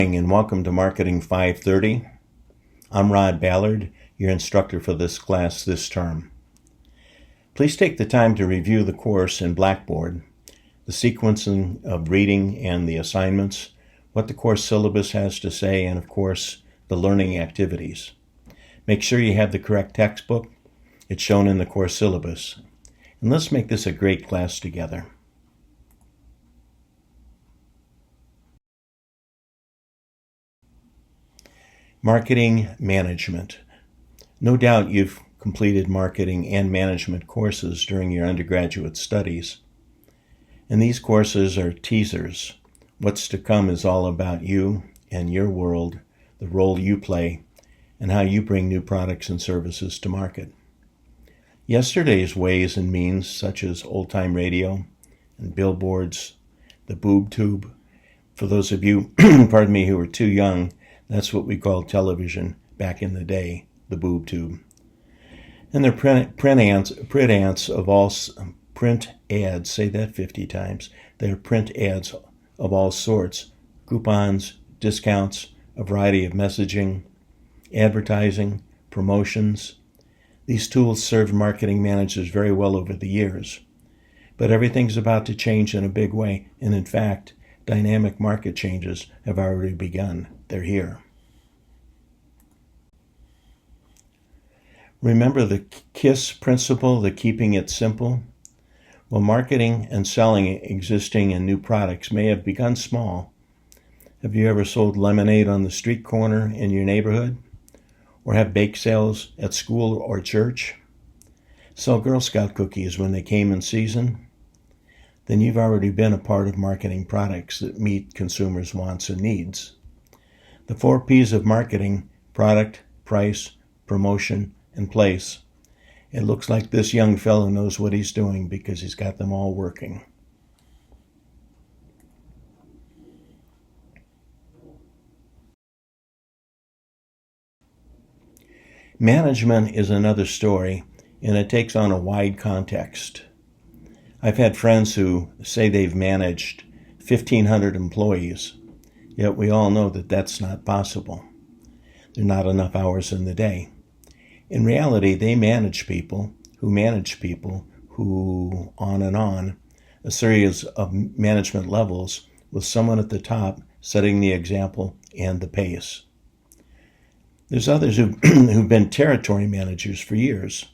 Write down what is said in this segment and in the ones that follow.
And welcome to Marketing 530. I'm Rod Ballard, your instructor for this class this term. Please take the time to review the course in Blackboard, the sequencing of reading and the assignments, what the course syllabus has to say, and of course, the learning activities. Make sure you have the correct textbook. It's shown in the course syllabus. And let's make this a great class together. Marketing management. No doubt you've completed marketing and management courses during your undergraduate studies. And these courses are teasers. What's to come is all about you and your world, the role you play, and how you bring new products and services to market. Yesterday's ways and means, such as old-time radio and billboards, the boob tube. For those of you, pardon me, who are too young, that's what we called television back in the day, the boob tube. And they're print ads of all print ads. Say that 50 times. They're print ads of all sorts: coupons, discounts, a variety of messaging, advertising, promotions. These tools served marketing managers very well over the years. But everything's about to change in a big way, and in fact, dynamic market changes have already begun. They're here. Remember the KISS principle, the keeping it simple? Well, marketing and selling existing and new products may have begun small. Have you ever sold lemonade on the street corner in your neighborhood? Or have bake sales at school or church? Sell Girl Scout cookies when they came in season? Then you've already been a part of marketing products that meet consumers' wants and needs. The 4 P's of marketing: product, price, promotion, and place. It looks like this young fellow knows what he's doing because he's got them all working. Management is another story, and it takes on a wide context. I've had friends who say they've managed 1,500 employees, yet we all know that that's not possible. There are not enough hours in the day. In reality, they manage people, who on and on, a series of management levels with someone at the top setting the example and the pace. There's others who've been territory managers for years.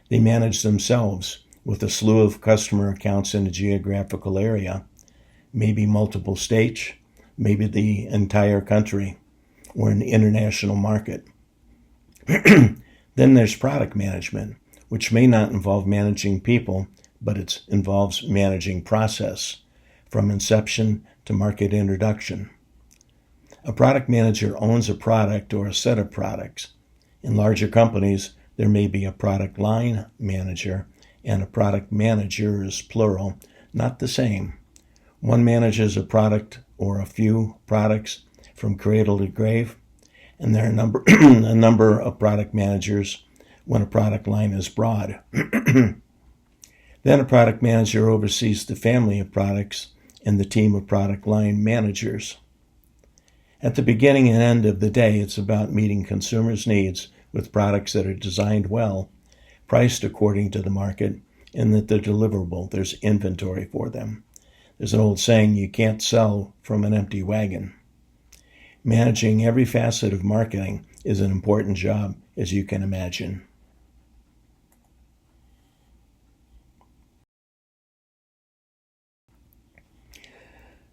They manage themselves with a slew of customer accounts in a geographical area, maybe multiple states, maybe the entire country, or an international market. Then there's product management, which may not involve managing people, but it involves managing process, from inception to market introduction. A product manager owns a product or a set of products. In larger companies, there may be a product line manager and a product managers, plural, not the same. One manages a product or a few products from cradle to grave, and there are a number of product managers when a product line is broad. Then a product manager oversees the family of products and the team of product line managers. At the beginning and end of the day, it's about meeting consumers' needs with products that are designed well, priced according to the market, and that they're deliverable. There's inventory for them. There's an old saying, you can't sell from an empty wagon. Managing every facet of marketing is an important job, as you can imagine.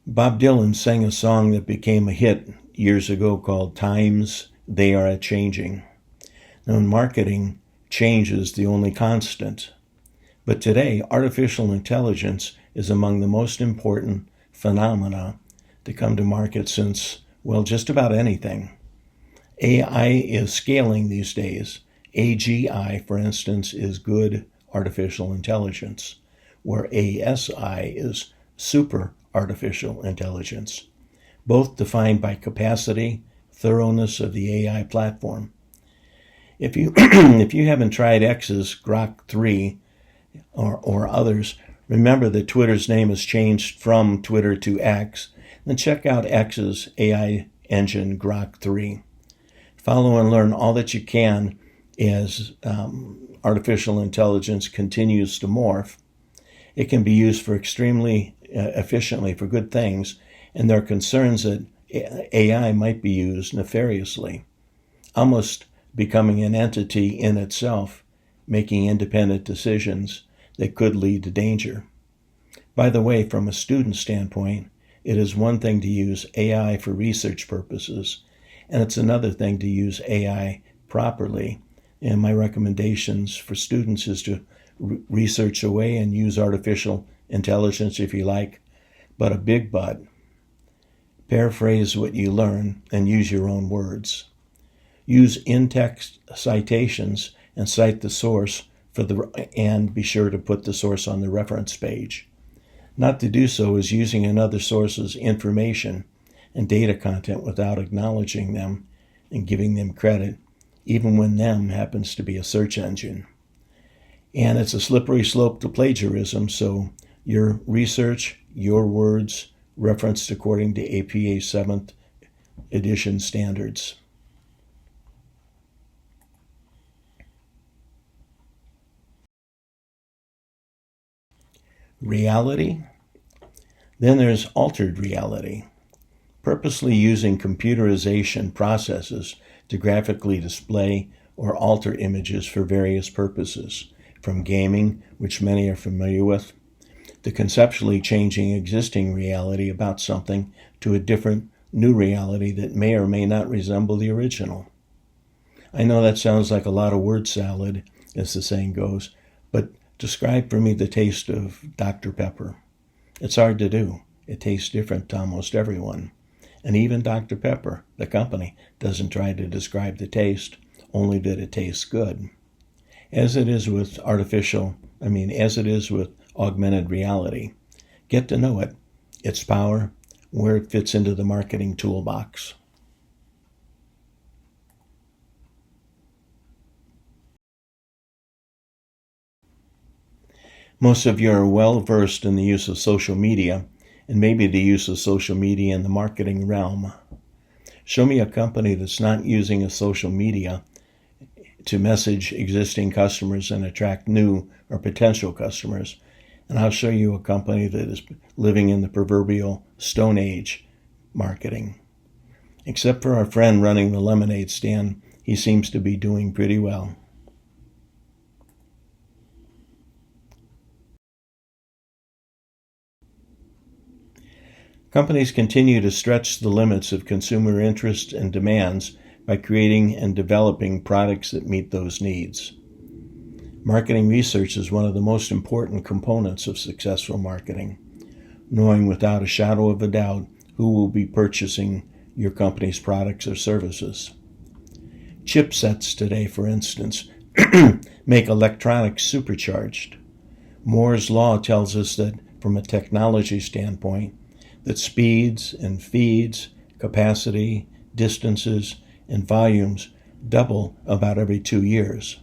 Bob Dylan sang a song that became a hit years ago called Times They Are A-Changing. Now in marketing, change is the only constant. But today, artificial intelligence is among the most important phenomena to come to market since, well, just about anything. AI is scaling these days. AGI, for instance, is good artificial intelligence, where ASI is super artificial intelligence, both defined by capacity, thoroughness of the AI platform. If you haven't tried X's Grok 3 or others, remember that Twitter's name has changed from Twitter to X, then check out X's AI engine Grok 3. Follow and learn all that you can as artificial intelligence continues to morph. It can be used for extremely efficiently for good things, and there are concerns that AI might be used nefariously, almost becoming an entity in itself, making independent decisions that could lead to danger. By the way, from a student standpoint, it is one thing to use AI for research purposes, and it's another thing to use AI properly. And my recommendations for students is to research away and use artificial intelligence if you like, but a big but. Paraphrase what you learn and use your own words. Use in-text citations and cite the source and be sure to put the source on the reference page. Not to do so is using another source's information and data content without acknowledging them and giving them credit, even when them happens to be a search engine. And it's a slippery slope to plagiarism, so your research, your words, referenced according to APA 7th edition standards. Reality. Then there's altered reality. Purposely using computerization processes to graphically display or alter images for various purposes, from gaming, which many are familiar with, to conceptually changing existing reality about something to a different, new reality that may or may not resemble the original. I know that sounds like a lot of word salad, as the saying goes, but describe for me the taste of Dr. Pepper. It's hard to do. It tastes different to almost everyone. And even Dr. Pepper, the company, doesn't try to describe the taste, only that it tastes good. As it is with augmented reality. Get to know it, its power, where it fits into the marketing toolbox. Most of you are well versed in the use of social media, and maybe the use of social media in the marketing realm. Show me a company that's not using a social media to message existing customers and attract new or potential customers, and I'll show you a company that is living in the proverbial Stone Age marketing. Except for our friend running the lemonade stand, he seems to be doing pretty well. Companies continue to stretch the limits of consumer interests and demands by creating and developing products that meet those needs. Marketing research is one of the most important components of successful marketing, knowing without a shadow of a doubt who will be purchasing your company's products or services. Chipsets today, for instance, make electronics supercharged. Moore's Law tells us that, from a technology standpoint, that speeds and feeds, capacity, distances, and volumes double about every 2 years.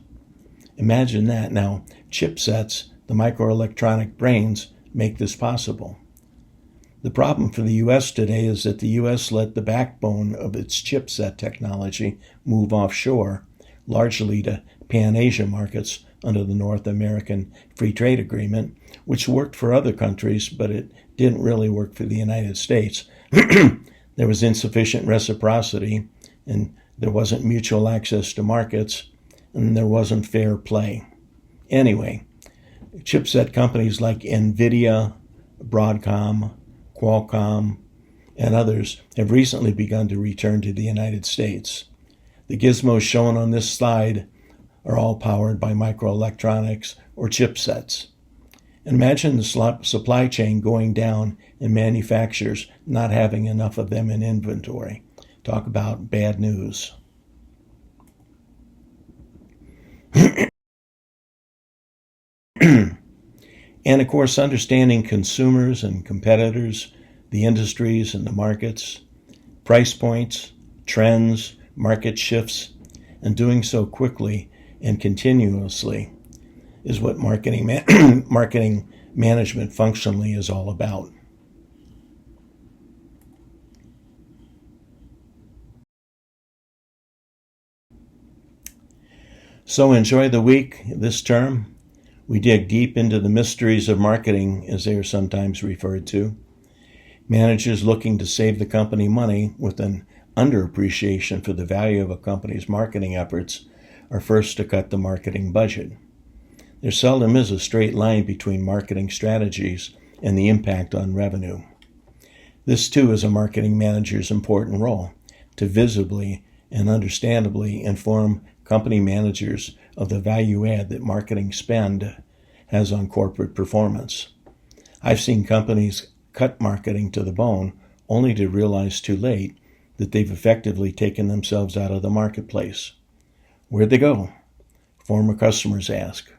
Imagine that. Now, chipsets, the microelectronic brains, make this possible. The problem for the U.S. today is that the U.S. let the backbone of its chipset technology move offshore, largely to Pan-Asia markets under the North American Free Trade Agreement, which worked for other countries, but it didn't really work for the United States. There was insufficient reciprocity, and there wasn't mutual access to markets, and there wasn't fair play. Anyway, chipset companies like NVIDIA, Broadcom, Qualcomm, and others have recently begun to return to the United States. The gizmos shown on this slide are all powered by microelectronics or chipsets. Imagine the supply chain going down and manufacturers not having enough of them in inventory. Talk about bad news. And of course, understanding consumers and competitors, the industries and the markets, price points, trends, market shifts, and doing so quickly and continuously is what marketing management functionally is all about. So enjoy the week this term. We dig deep into the mysteries of marketing, as they are sometimes referred to. Managers looking to save the company money with an underappreciation for the value of a company's marketing efforts are first to cut the marketing budget. There seldom is a straight line between marketing strategies and the impact on revenue. This too is a marketing manager's important role, to visibly and understandably inform company managers of the value add that marketing spend has on corporate performance. I've seen companies cut marketing to the bone only to realize too late that they've effectively taken themselves out of the marketplace. Where'd they go? Former customers ask.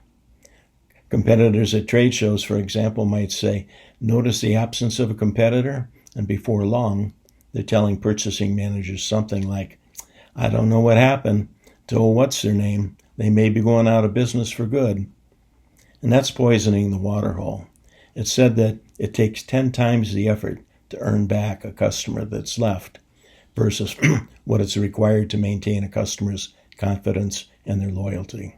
Competitors at trade shows, for example, might say, "Notice the absence of a competitor?" And before long, they're telling purchasing managers something like, "I don't know what happened to what's their name. They may be going out of business for good." And that's poisoning the water hole. It's said that it takes 10 times the effort to earn back a customer that's left versus what is required to maintain a customer's confidence and their loyalty.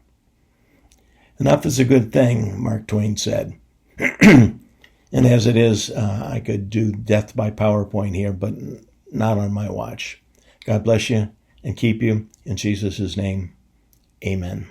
Enough is a good thing, Mark Twain said. And as it is, I could do death by PowerPoint here, but not on my watch. God bless you and keep you. In Jesus' name, amen.